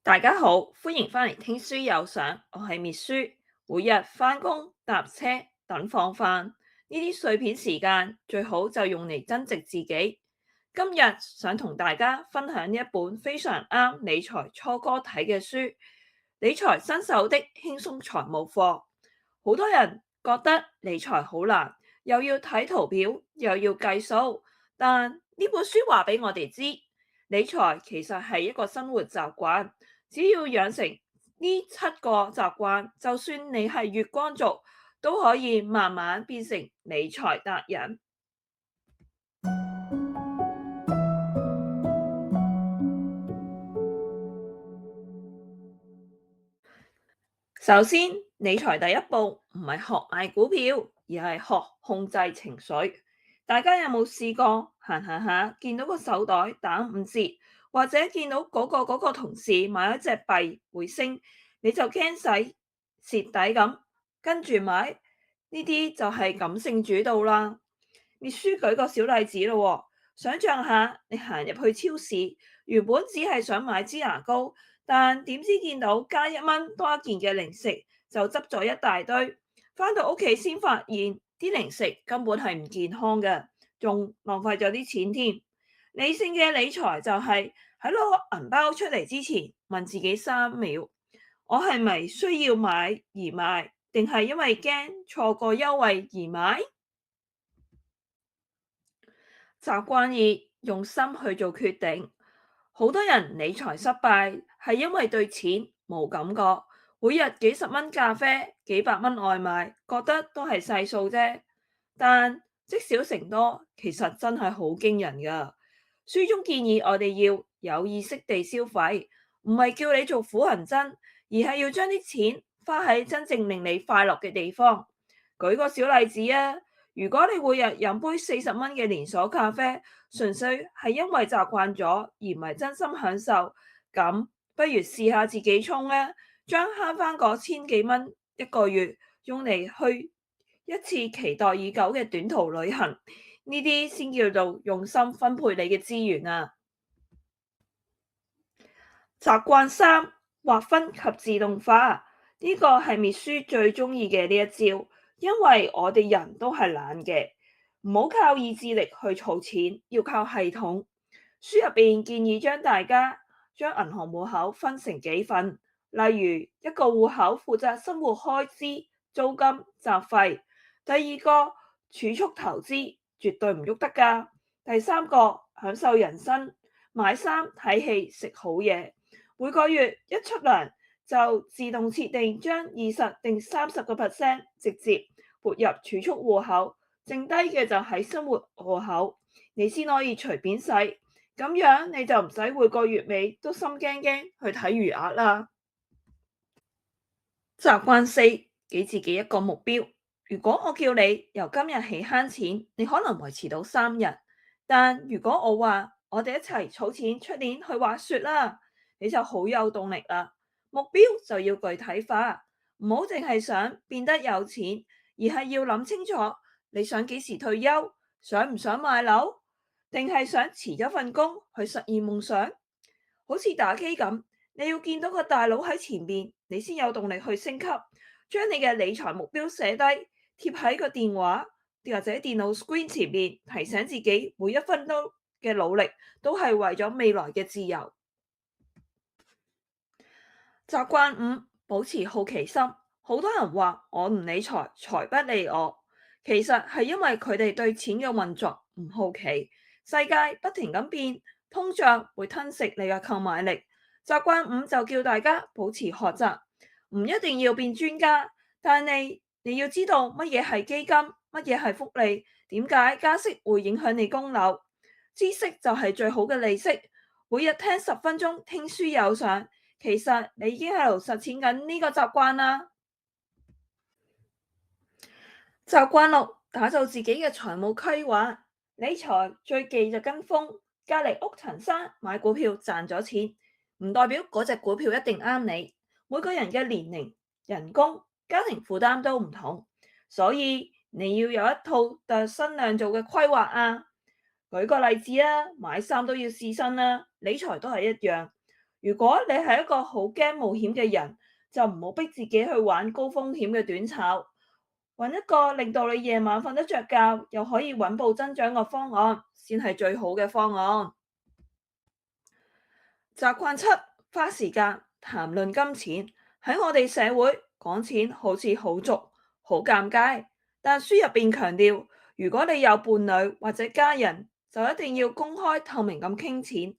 大家好，歡迎返嚟聽書有賞，我係滅書。每日返工、搭車、等放飯，呢啲碎片時間最好就用嚟增值自己。今日想同大家分享一本非常啱理財初哥睇嘅書，《理財新手的輕鬆財務課》。好多人覺得理財好難，又要睇圖表，又要計數，但呢本書話俾我哋知，理財其實係一個生活習慣。只要養成呢7個習慣，就算你係月光族，都可以慢慢變成理財達人。首先，理財第一步唔係學買股票，而係學控制情緒。大家有冇試過行行下，見到個手袋打5折，或者見到嗰個同事買咗隻幣會升，你就驚蝕底咁，跟住買，呢啲就係感性主導啦。列書舉個小例子咯，想象下你行入去超市，原本只係想買支牙膏，但點知見到加1蚊多一件嘅零食，就執咗一大堆。返到屋企先發現啲零食根本係唔健康嘅，仲浪費咗啲錢添。理性嘅理財就係喺攞銀包出嚟之前，問自己3秒：我係咪需要買而買，定係因為驚錯過優惠而買？習慣2：用心去做決定。好多人理財失敗係因為對錢冇感覺，每日幾十蚊咖啡、幾百蚊外賣，覺得都係細數啫。但積少成多，其實真係好驚人㗎。書中建議我哋要有意識地消費，唔係叫你做苦行僧，而係要將啲錢花喺真正令你快樂嘅地方。舉個小例子啊！如果你每日飲杯40蚊嘅連鎖咖啡，純粹係因為習慣咗，而唔係真心享受，咁不如試下自己沖咧，將慳翻嗰千幾蚊一個月，用嚟去一次期待已久嘅短途旅行，呢啲先叫做用心分配你嘅資源啊！習慣3：劃分及自動化，呢個係滅書最中意嘅呢一招，因為我哋人都係懶嘅，唔好靠意志力去儲錢，要靠系統。書入邊建議大家將銀行戶口分成幾份，例如一個戶口負責生活開支、租金、雜費；第二個儲蓄投資，絕對唔喐得㗎；第三個享受人生，買衫、睇戲、食好嘢。每個月一出糧就自動設定將20定30% 直接撥入儲蓄戶口，剩低嘅就喺生活戶口，你先可以隨便使。咁樣你就唔使每個月尾都心驚驚去睇餘額啦。習慣4：給自己一個目標。如果我叫你由今日起慳錢，你可能維持到3日，但如果我話我哋一齊儲錢出年去滑雪啦，你就好有動力啦。目標就要具體化，唔好淨係想變得有錢，而係要諗清楚你想幾時退休，想唔想買樓，定係想辭咗份工去實現夢想。好似打機咁，你要見到個大佬喺前面，你先有動力去升級。將你嘅理財目標寫低，貼喺個電話或者電腦 screen 前面，提醒自己每一分鐘嘅努力都係為咗未來嘅自由。習慣5：保持好奇心。好多人話我唔理財，財不理我，其實係因為佢哋對錢嘅運作唔好奇。世界不停咁變，通脹會吞噬你嘅購買力。習慣5就叫大家保持學習，唔一定要變專家，但你要知道乜嘢係基金，乜嘢係福利，點解加息會影響你供樓。知識就係最好嘅利息。每日聽10分鐘，聽書有上。其實你已經喺度實踐緊呢個習慣啦。習慣6：打造自己嘅財務規劃。理財最忌就跟風，隔籬屋陳生買股票賺咗錢，唔代表嗰隻股票一定啱你。每個人嘅年齡、人工、家庭負擔都唔同，所以你要有一套度身量做嘅規劃啊。舉個例子啊，買衫都要試身啦，理財都係一樣。如果你係一個好驚冒險嘅人，就唔好逼自己去玩高風險嘅短炒，揾一個令到你夜晚瞓得着覺，又可以穩步增長嘅方案，先係最好嘅方案。習慣七，花時間談論金錢。喺我哋社會講錢好似好俗、好尷尬，但書入邊強調，如果你有伴侶或者家人，就一定要公開透明咁傾錢。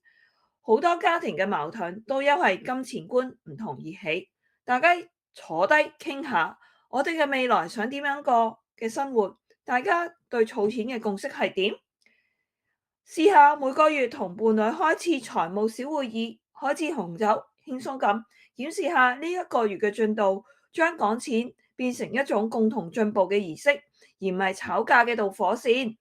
好多家庭嘅矛盾都因為金錢觀唔同而起，大家坐低傾下，我哋嘅未來想點樣過嘅生活，大家對儲錢嘅共識係點？試下每個月同伴侶開次財務小會議，開支紅酒，輕鬆咁檢視下呢一個月嘅進度，將講錢變成一種共同進步嘅儀式，而唔係吵架嘅導火線。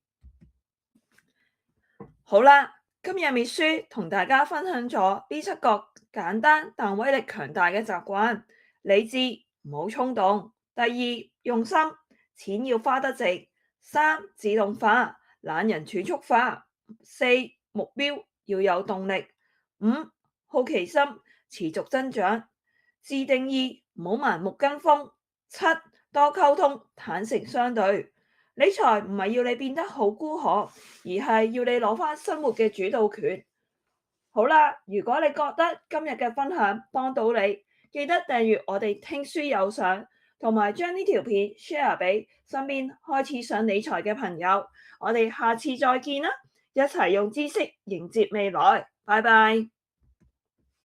好啦，今日秘書同大家分享咗呢七個簡單但威力強大嘅習慣：理智，唔好衝動；第二，用心，錢要花得值；三，自動化，懶人儲蓄化；四，目標要有動力；五，好奇心，持續增長；自定義，唔好盲目跟風；七，多溝通，坦誠相對。理財唔係要你變得好孤寒，而係要你攞返生活嘅主導權。好啦，如果你覺得今日嘅分享幫到你，記得訂閱我哋聽書有獎，同埋將呢條片 share 俾身邊開始想理財嘅朋友。我哋下次再見啦，一齊用知識迎接未來。拜拜。